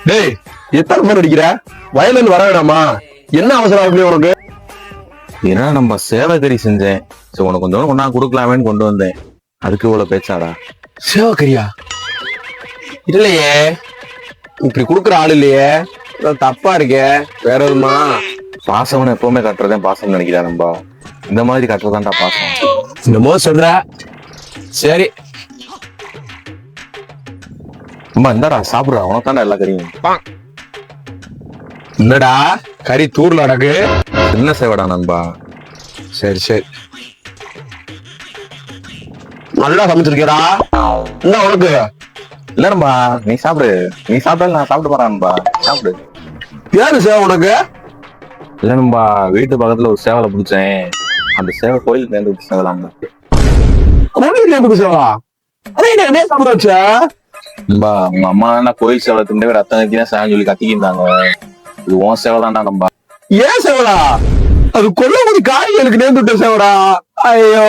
டேய், எத்தனை போன் அடிக்கிற? வயலில் வர வேணாமா? என்ன அவசரம் அப்படி உனக்கு? ஏன்னா நம்ம சேவை கறி செஞ்சேன். சரி உனக்கு கொஞ்சம் ஒன்னா கொடுக்கலாமேன்னு கொண்டு வந்தேன். அதுக்கு இவ்வளவு பேச்சாடா? சேவக்கரியா? இல்லையே, இப்படி குடுக்குற ஆள் இல்லையே. தப்பா இருக்கே. வேற எதுமா? பாசம்னு எப்பவுமே கட்டுறதேன் பாசம் நினைக்கிறா நம்பா. இந்த மாதிரி கட்டுறதான்டா பாசம். என்னமோ சொல்ற. சரி அம்மா இந்தாடா சாப்பிடுறா, உனக்கு தாண்டா எல்லா கறியும். என்னடா கறி தூர்ல அடக்கு? என்ன சேவடா நண்பா? சரி சரி, நல்லா சமைச்சிருக்கா. என்ன உனக்கு? இல்ல நண்பா, நீ சாப்பிடு. நீ சாப்பிட்டாலும் நான் சாப்பிட்டு போறேன் நண்பா. சாப்பிடு. ஏது சேவை உனக்கு? இல்ல நண்பா, வீட்டு பக்கத்துல ஒரு சேவலை பிடிச்சேன். அந்த சேவை கோயிலுக்கு நேர்ந்து விட்டு சேவலாம். கோவில் எதுக்கு சேவா? அதே என்ன சாப்பிட வச்ச? நண்பா உங்க அம்மா என்ன கோயில் சேவலை திண்டவே ரத்தம் வைக்கிறேன் சேவன் சொல்லி கத்திக்கிட்டாங்க. இது உன் சேவை தான்டா நண்பா. ஏன் சேவலா? அது கொல்ல காய்களுக்கு நேர்ந்து விட்ட சேவடா. ஐயோ.